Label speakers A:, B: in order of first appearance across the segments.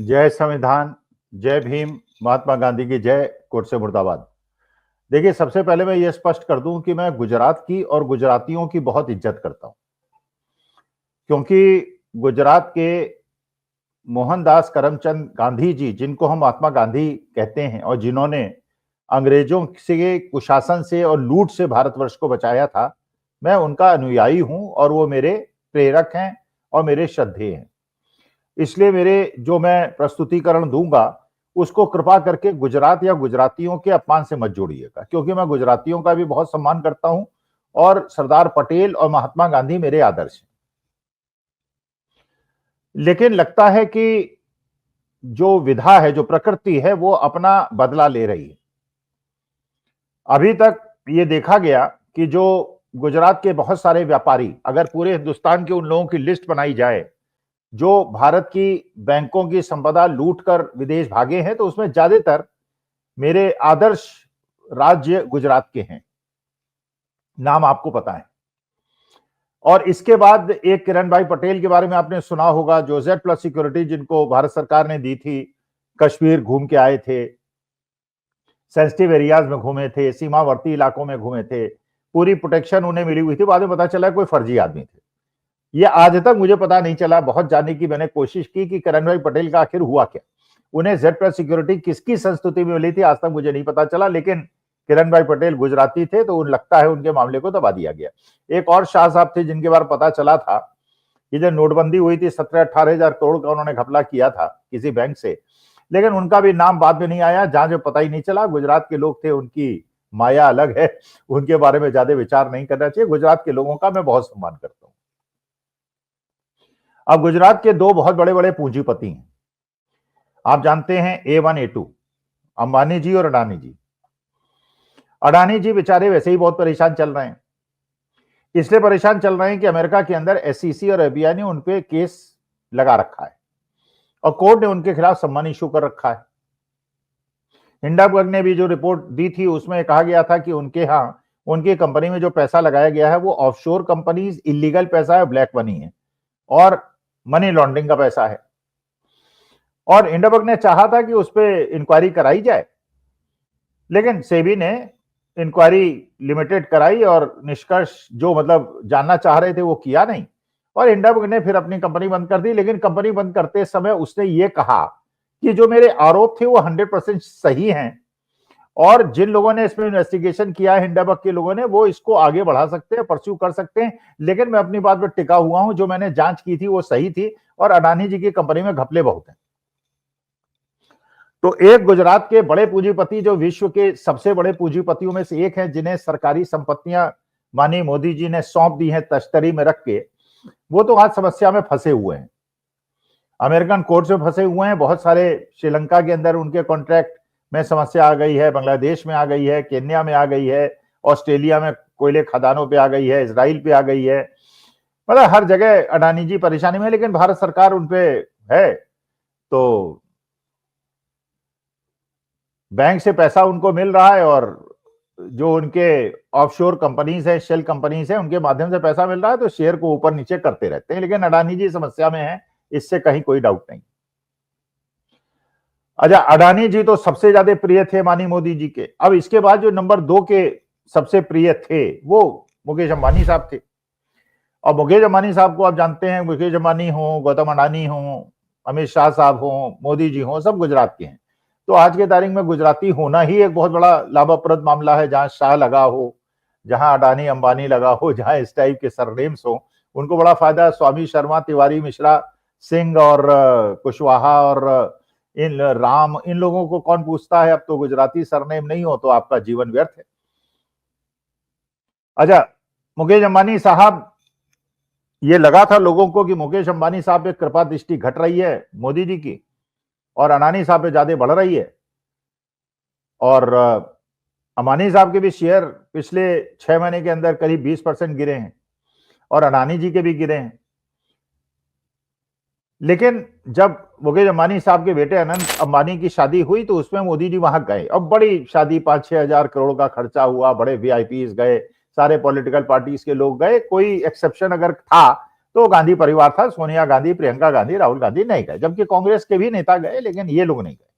A: जय संविधान, जय भीम, महात्मा गांधी की जय, कोट से मुर्दाबाद। देखिए, सबसे पहले मैं ये स्पष्ट कर दूं कि मैं गुजरात की और गुजरातियों की बहुत इज्जत करता हूं, क्योंकि गुजरात के मोहनदास करमचंद गांधी जी, जिनको हम महात्मा गांधी कहते हैं और जिन्होंने अंग्रेजों से कुशासन से और लूट से भारतवर्ष को बचाया था, मैं उनका अनुयायी हूं और वो मेरे प्रेरक हैं और मेरे श्रद्धेय हैं। इसलिए मेरे जो मैं प्रस्तुतिकरण दूंगा उसको कृपा करके गुजरात या गुजरातियों के अपमान से मत जोड़िएगा, क्योंकि मैं गुजरातियों का भी बहुत सम्मान करता हूं और सरदार पटेल और महात्मा गांधी मेरे आदर्श हैं। लेकिन लगता है कि जो विधा है, जो प्रकृति है, वो अपना बदला ले रही है। अभी तक ये देखा गया कि जो गुजरात के बहुत सारे व्यापारी, अगर पूरे हिंदुस्तान के उन लोगों की लिस्ट बनाई जाए जो भारत की बैंकों की संपदा लूटकर विदेश भागे हैं, तो उसमें ज्यादातर मेरे आदर्श राज्य गुजरात के हैं। नाम आपको पता है। और इसके बाद एक किरण भाई पटेल के बारे में आपने सुना होगा, जो Z+ सिक्योरिटी जिनको भारत सरकार ने दी थी, कश्मीर घूम के आए थे, सेंसिटिव एरियाज में घूमे थे, सीमावर्ती इलाकों में घूमे थे, पूरी प्रोटेक्शन उन्हें मिली हुई थी। बाद में पता चला कोई फर्जी आदमी थे। ये आज तक मुझे पता नहीं चला। बहुत जानने की मैंने कोशिश की कि किरण भाई पटेल का आखिर हुआ क्या, उन्हें Z+ सिक्योरिटी किसकी संस्तुति में मिली थी, आज तक मुझे नहीं पता चला। लेकिन किरण भाई पटेल गुजराती थे, तो लगता है उनके मामले को दबा दिया गया। एक और शाह साहब थे जिनके बारे में पता चला था कि जब नोटबंदी हुई थी 17-18 हजार करोड़ का उन्होंने घपला किया था किसी बैंक से, लेकिन उनका भी नाम बाद में नहीं आया, जहां जो पता ही नहीं चला। गुजरात के लोग थे, उनकी माया अलग है, उनके बारे में ज्यादा विचार नहीं करना चाहिए। गुजरात के लोगों का मैं बहुत सम्मान करता हूं। अब गुजरात के दो बहुत बड़े बड़े पूंजीपति हैं, आप जानते हैं, A1 A2, अंबानी जी और अडानी जी। अडानी जी बेचारे वैसे ही बहुत परेशान चल रहे हैं। इसलिए परेशान चल रहे हैं कि अमेरिका के अंदर SEC और FBI ने उनपे केस लगा रखा है और कोर्ट ने उनके खिलाफ सम्मन इशू कर रखा है। हिंडनबर्ग ने भी जो रिपोर्ट दी थी उसमें कहा गया था कि उनके यहाँ उनकी कंपनी में जो पैसा लगाया गया है वो ऑफशोर कंपनीज, इलीगल पैसा है, ब्लैक मनी है और मनी लॉन्ड्रिंग का पैसा है। और हिंडनबर्ग ने चाहा था कि उस पर इंक्वायरी कराई जाए, लेकिन सेबी ने इंक्वायरी लिमिटेड कराई और निष्कर्ष जो मतलब जानना चाह रहे थे वो किया नहीं, और हिंडनबर्ग ने फिर अपनी कंपनी बंद कर दी। लेकिन कंपनी बंद करते समय उसने ये कहा कि जो मेरे आरोप थे वो 100% सही हैं और जिन लोगों ने इसमें इन्वेस्टिगेशन किया है, हिंडनबर्ग के लोगों ने, वो इसको आगे बढ़ा सकते हैं, परस्यू कर सकते हैं। लेकिन मैं अपनी बात पर टिका हुआ हूं, जो मैंने जांच की थी वो सही थी और अडानी जी की कंपनी में घपले बहुत हैं। तो एक गुजरात के बड़े पूंजीपति, जो विश्व के सबसे बड़े पूंजीपतियों में से एक हैं, जिन्हें सरकारी संपत्तियां माननीय मोदी जी ने सौंप दी हैं तश्तरी में रख के, वो तो आज समस्या में फंसे हुए हैं, अमेरिकन कोर्ट में फंसे हुए हैं। बहुत सारे श्रीलंका के अंदर उनके कॉन्ट्रैक्ट में समस्या आ गई है, बांग्लादेश में आ गई है, केन्या में आ गई है, ऑस्ट्रेलिया में कोयले खदानों पे आ गई है, इजराइल पे आ गई है, मतलब हर जगह अडानी जी परेशानी में है। लेकिन भारत सरकार उनपे है, तो बैंक से पैसा उनको मिल रहा है और जो उनके ऑफशोर कंपनीज है, शेल कंपनीज है, उनके माध्यम से पैसा मिल रहा है, तो शेयर को ऊपर नीचे करते रहते हैं। लेकिन अडानी जी समस्या में है, इससे कहीं कोई डाउट नहीं। अच्छा, अडानी जी तो सबसे ज्यादा प्रिय थे माननीय मोदी जी के। अब इसके बाद जो नंबर 2 के सबसे प्रिय थे वो मुकेश अंबानी साहब थे। और मुकेश अंबानी साहब को आप जानते हैं, मुकेश अंबानी हो, गौतम अडानी हो, अमित शाह साहब हो, मोदी जी हो, सब गुजरात के हैं। तो आज के तारीख में गुजराती होना ही एक बहुत बड़ा लाभप्रद मामला है। जहां शाह लगा हो, जहां अडानी अंबानी लगा हो, जहां इस टाइप के सरनेम्स हो, उनको बड़ा फायदा है। स्वामी शर्मा, तिवारी, मिश्रा, सिंह और कुशवाहा और इन राम, इन लोगों को कौन पूछता है? अब तो गुजराती सरनेम नहीं हो तो आपका जीवन व्यर्थ है। अच्छा, मुकेश अंबानी साहब, ये लगा था लोगों को कि मुकेश अंबानी साहब पे कृपा दृष्टि घट रही है मोदी जी की और अडानी साहब पे ज्यादा बढ़ रही है। और अंबानी साहब के भी शेयर पिछले 6 महीने के अंदर करीब 20% गिरे हैं और अडानी जी के भी गिरे हैं। लेकिन जब मुकेश अंबानी साहब के बेटे अनंत अंबानी की शादी हुई तो उसमें मोदी जी वहां गए और बड़ी शादी, 5-6 हजार करोड़ का खर्चा हुआ, बड़े VIPs गए, सारे पॉलिटिकल पार्टीज के लोग गए। कोई एक्सेप्शन अगर था तो गांधी परिवार था, सोनिया गांधी, प्रियंका गांधी, राहुल गांधी नहीं गए, जबकि कांग्रेस के भी नेता गए, लेकिन ये लोग नहीं गए।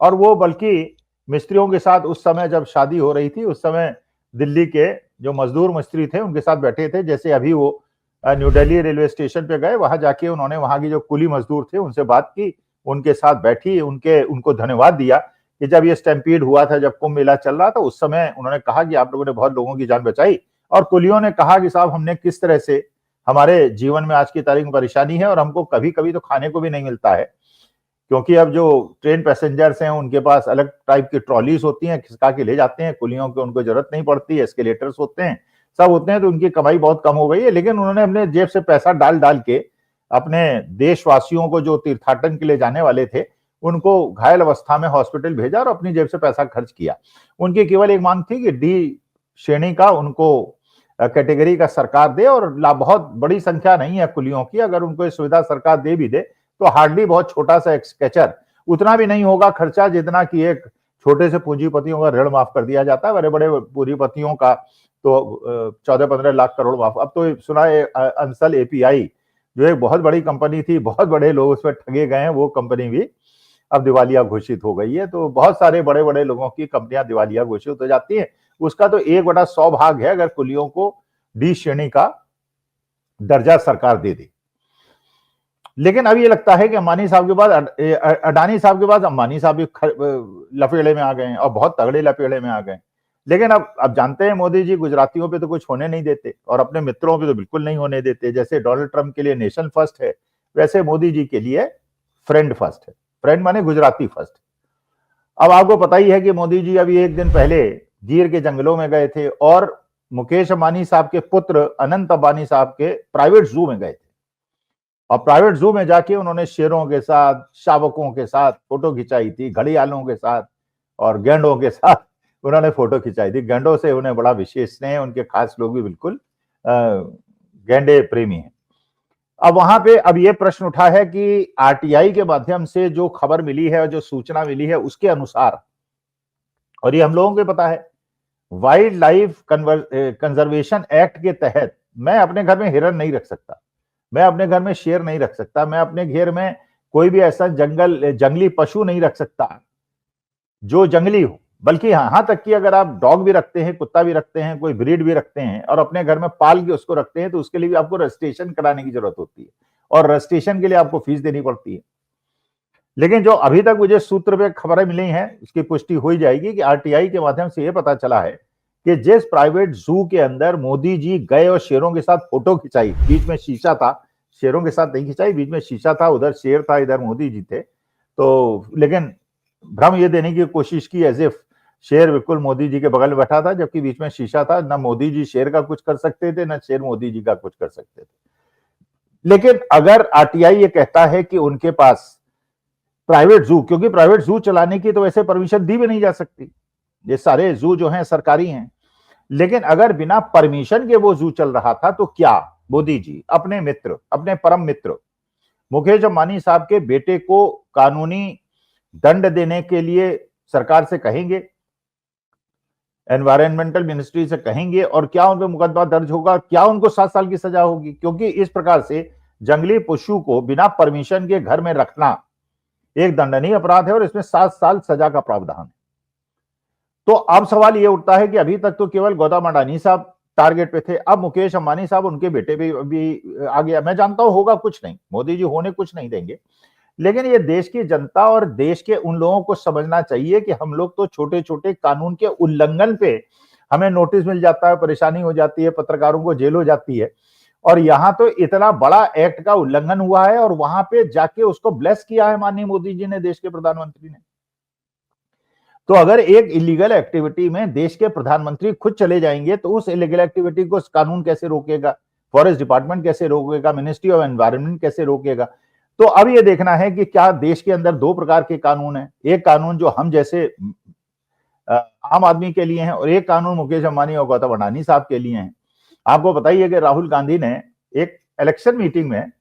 A: और वो बल्कि मिस्त्रियों के साथ उस समय जब शादी हो रही थी, उस समय दिल्ली के जो मजदूर मिस्त्री थे उनके साथ बैठे थे। जैसे अभी वो न्यू दिल्ली रेलवे स्टेशन पे गए, वहां जाके उन्होंने वहां की जो कुली मजदूर थे उनसे बात की, उनके साथ बैठी, उनको धन्यवाद दिया कि जब ये स्टैम्पीड हुआ था, जब कुंभ मेला चल रहा था, उस समय उन्होंने कहा कि आप लोगों ने बहुत लोगों की जान बचाई। और कुलियों ने कहा कि साहब हमने किस तरह से, हमारे जीवन में आज की तारीख में परेशानी है और हमको कभी कभी तो खाने को भी नहीं मिलता है, क्योंकि अब जो ट्रेन पैसेंजर्स हैं उनके पास अलग टाइप की ट्रॉलीज होती हैं, खिसका के ले जाते हैं, कुलियों की उनको जरूरत नहीं पड़ती, एस्केलेटर्स होते हैं, सब होते हैं, तो उनकी कमाई बहुत कम हो गई है। लेकिन उन्होंने अपने जेब से पैसा डाल डाल के अपने देशवासियों को जो तीर्थाटन के लिए जाने वाले थे उनको घायल अवस्था में हॉस्पिटल भेजा और अपनी जेब से पैसा खर्च किया। उनकी केवल एक मांग थी कि डी श्रेणी का उनको कैटेगरी का सरकार दे, और बहुत बड़ी संख्या नहीं है कुलियों की, अगर उनको ये सुविधा सरकार दे भी दे तो हार्डली बहुत छोटा सा एक स्केचर, उतना भी नहीं होगा खर्चा जितना कि एक छोटे से पूंजीपतियों का ऋण माफ कर दिया जाता है। बड़े बड़े पूंजीपतियों का तो 14-15 लाख करोड़ माफ। अब तो सुना है अंसल एपीआई जो एक बहुत बड़ी कंपनी थी, बहुत बड़े लोग उसमें ठगे गए हैं, वो कंपनी भी अब दिवालिया घोषित हो गई है। तो बहुत सारे बड़े बड़े लोगों की कंपनियां दिवालिया घोषित हो जाती हैं। उसका तो 1/100 भाग है अगर कुलियों को डी श्रेणी का दर्जा सरकार दे दे। लेकिन अब ये लगता है कि अंबानी साहब के बाद अडानी साहब के बाद अंबानी साहब भी लपेड़े में आ गए हैं, और बहुत तगड़े लपेड़े में आ गए। लेकिन अब जानते हैं मोदी जी गुजरातियों पे तो कुछ होने नहीं देते, और अपने मित्रों पे तो बिल्कुल नहीं होने देते। जैसे डोनाल्ड ट्रंप के लिए नेशन फर्स्ट है, वैसे मोदी जी के लिए फ्रेंड फर्स्ट है। फ्रेंड माने गुजराती फर्स्ट। अब आपको पता ही है कि मोदी जी अभी एक दिन पहले गिर के जंगलों में गए थे और मुकेश अंबानी साहब के पुत्र अनंत अंबानी साहब के प्राइवेट जू में गए थे, और प्राइवेट जू में जाके उन्होंने शेरों के साथ, शावकों के साथ फोटो खिंचाई थी, घड़ियालों के साथ और गैंडों के साथ उन्होंने फोटो खिंचाई थी। गैंडों से उन्हें बड़ा विशेष स्नेह, उनके खास लोग भी बिल्कुल गैंडे प्रेमी हैं। अब वहां पे अब ये प्रश्न उठा है कि आरटीआई के माध्यम से जो खबर मिली है और जो सूचना मिली है उसके अनुसार, और ये हम लोगों को पता है, वाइल्ड लाइफ कंजर्वेशन एक्ट के तहत मैं अपने घर में हिरन नहीं रख सकता, मैं अपने घर में शेर नहीं रख सकता, मैं अपने घर में कोई भी ऐसा जंगली पशु नहीं रख सकता जो जंगली हो। बल्कि यहां तक कि अगर आप डॉग भी रखते हैं, कुत्ता भी रखते हैं, कोई ब्रीड भी रखते हैं और अपने घर में पाल के उसको रखते हैं, तो उसके लिए भी आपको रजिस्ट्रेशन कराने की जरूरत होती है, और रजिस्ट्रेशन के लिए आपको फीस देनी पड़ती है। लेकिन जो अभी तक मुझे सूत्र पे खबरें मिली हैं, उसकी पुष्टि हो जाएगी कि आरटीआई के माध्यम से यह पता चला है कि जिस प्राइवेट जू के अंदर मोदी जी गए और शेरों के साथ फोटो खिंचाई, बीच में शीशा था, शेरों के साथ नहीं खिंचाई, बीच में शीशा था, उधर शेर था, इधर मोदी जी थे, तो लेकिन भ्रम ये देने की कोशिश की एज इफ शेर बिल्कुल मोदी जी के बगल में बैठा था, जबकि बीच में शीशा था। ना मोदी जी शेर का कुछ कर सकते थे, ना शेर मोदी जी का कुछ कर सकते थे। लेकिन अगर आरटीआई ये कहता है कि उनके पास प्राइवेट जू, क्योंकि प्राइवेट जू चलाने की तो वैसे परमिशन दी भी नहीं जा सकती, ये सारे जू जो हैं सरकारी हैं, लेकिन अगर बिना परमिशन के वो जू चल रहा था, तो क्या मोदी जी अपने मित्र, अपने परम मित्र मुकेश अंबानी साहब के बेटे को कानूनी दंड देने के लिए सरकार से कहेंगे, एनवायरमेंटल मिनिस्ट्री से कहेंगे, और क्या उन पर मुकदमा दर्ज होगा, क्या उनको 7 साल की सजा होगी? क्योंकि इस प्रकार से जंगली पशु को बिना परमिशन के घर में रखना एक दंडनीय अपराध है, और इसमें 7 साल सजा का प्रावधान है। तो अब सवाल यह उठता है कि अभी तक तो केवल गौतम अडानी साहब टारगेट पे थे, अब मुकेश अंबानी साहब, उनके बेटे भी आ गया। मैं जानता हूं होगा कुछ नहीं, मोदी जी होने कुछ नहीं देंगे, लेकिन ये देश की जनता और देश के उन लोगों को समझना चाहिए कि हम लोग तो छोटे छोटे कानून के उल्लंघन पे हमें नोटिस मिल जाता है, परेशानी हो जाती है, पत्रकारों को जेल हो जाती है, और यहां तो इतना बड़ा एक्ट का उल्लंघन हुआ है और वहां पे जाके उसको ब्लेस किया है माननीय मोदी जी ने, देश के प्रधानमंत्री ने। तो अगर एक इलीगल एक्टिविटी में देश के प्रधानमंत्री खुद चले जाएंगे, तो उस इलीगल एक्टिविटी को कानून कैसे रोकेगा, फॉरेस्ट डिपार्टमेंट कैसे रोकेगा, मिनिस्ट्री ऑफ एनवायरनमेंट कैसे रोकेगा? तो अब ये देखना है कि क्या देश के अंदर 2 प्रकार के कानून हैं, एक कानून जो हम जैसे आम आदमी के लिए है, और एक कानून मुकेश अंबानी और गौतम अडानी साहब के लिए है। आपको बताइए कि राहुल गांधी ने एक इलेक्शन मीटिंग में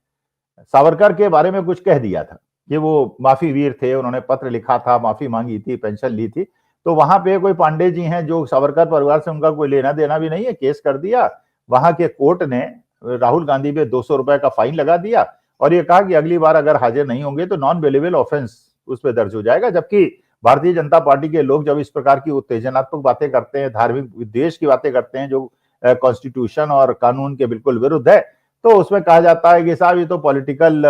A: सावरकर के बारे में कुछ कह दिया था कि वो माफी वीर थे, उन्होंने पत्र लिखा था, माफी मांगी थी, पेंशन ली थी। तो वहां पे कोई पांडे जी हैं जो सावरकर परिवार से उनका कोई लेना देना भी नहीं है, केस कर दिया। वहां के कोर्ट ने राहुल गांधी पे 200 रुपए का फाइन लगा दिया और ये कहा कि अगली बार अगर हाजिर नहीं होंगे तो नॉन बेलेबल ऑफेंस उस पर दर्ज हो जाएगा। जबकि भारतीय जनता पार्टी के लोग जब इस प्रकार की उत्तेजनात्मक बातें करते हैं, धार्मिक विद्वेष की बातें करते हैं जो कॉन्स्टिट्यूशन और कानून के बिल्कुल विरुद्ध है, तो उसमें कहा जाता है कि साहब ये तो पॉलिटिकल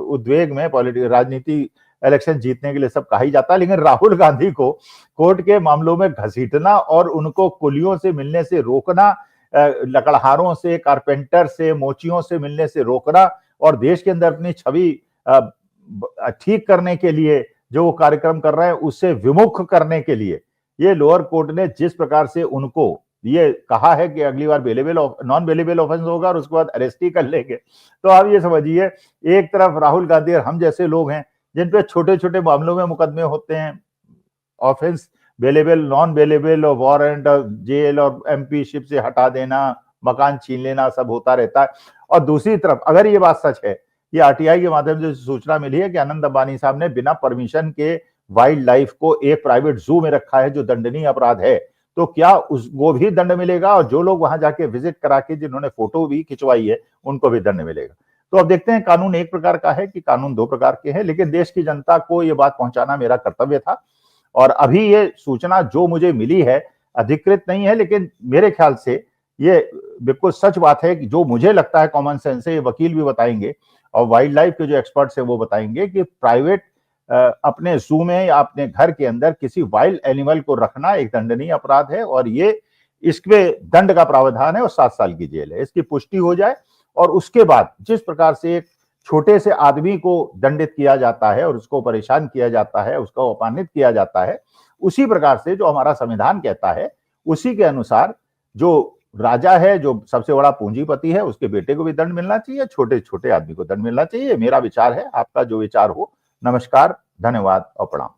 A: उद्वेग में, पॉलिटिकल राजनीति, इलेक्शन जीतने के लिए सब कहा ही जाता है। लेकिन राहुल गांधी को कोर्ट के मामलों में घसीटना और उनको कुलियों से मिलने से रोकना, लकड़हारों से, कारपेंटर से, मोचियों से मिलने से रोकना और देश के अंदर अपनी छवि ठीक करने के लिए जो वो कार्यक्रम कर रहे हैं उससे विमुख करने के लिए ये लोअर कोर्ट ने जिस प्रकार से उनको ये कहा है कि अगली बार बेलेबल नॉन बेलेबल ऑफेंस होगा और उसके बाद अरेस्ट ही कर लेंगे। तो आप ये समझिए, एक तरफ राहुल गांधी और हम जैसे लोग हैं जिन पे छोटे छोटे मामलों में मुकदमे होते हैं, ऑफेंस बेलेबल, नॉन बेलेबल और वारंट और जेल और एमपी शिप से हटा देना, मकान छीन लेना, सब होता रहता है। और दूसरी तरफ अगर ये बात सच है कि आरटीआई के माध्यम से सूचना मिली है कि अनंत अंबानी साहब ने बिना परमिशन के वाइल्ड लाइफ को एक प्राइवेट जू में रखा है जो दंडनीय अपराध है, तो क्या उसको भी दंड मिलेगा और जो लोग वहां जाके विजिट करा के जिन्होंने फोटो भी खिंचवाई है उनको भी दंड मिलेगा। तो अब देखते हैं, कानून एक प्रकार का है कि कानून दो प्रकार के हैं, लेकिन देश की जनता को ये बात पहुंचाना मेरा कर्तव्य था। और अभी ये सूचना जो मुझे मिली है अधिकृत नहीं है, लेकिन मेरे ख्याल से ये बिल्कुल सच बात है कि जो मुझे लगता है कॉमन सेंस से, ये वकील भी बताएंगे और वाइल्ड लाइफ के जो एक्सपर्ट्स हैं वो बताएंगे कि प्राइवेट अपने जू में या अपने घर के अंदर किसी वाइल्ड एनिमल को रखना एक दंडनीय अपराध है और ये इसके दंड का प्रावधान है और 7 साल की जेल है। इसकी पुष्टि हो जाए और उसके बाद जिस प्रकार से एक छोटे से आदमी को दंडित किया जाता है और उसको परेशान किया जाता है, उसको अपमानित किया जाता है, उसी प्रकार से जो हमारा संविधान कहता है उसी के अनुसार जो राजा है, जो सबसे बड़ा पूंजीपति है, उसके बेटे को भी दंड मिलना चाहिए, छोटे छोटे आदमी को दंड मिलना चाहिए। मेरा विचार है, आपका जो विचार हो। नमस्कार, धन्यवाद और प्रणाम।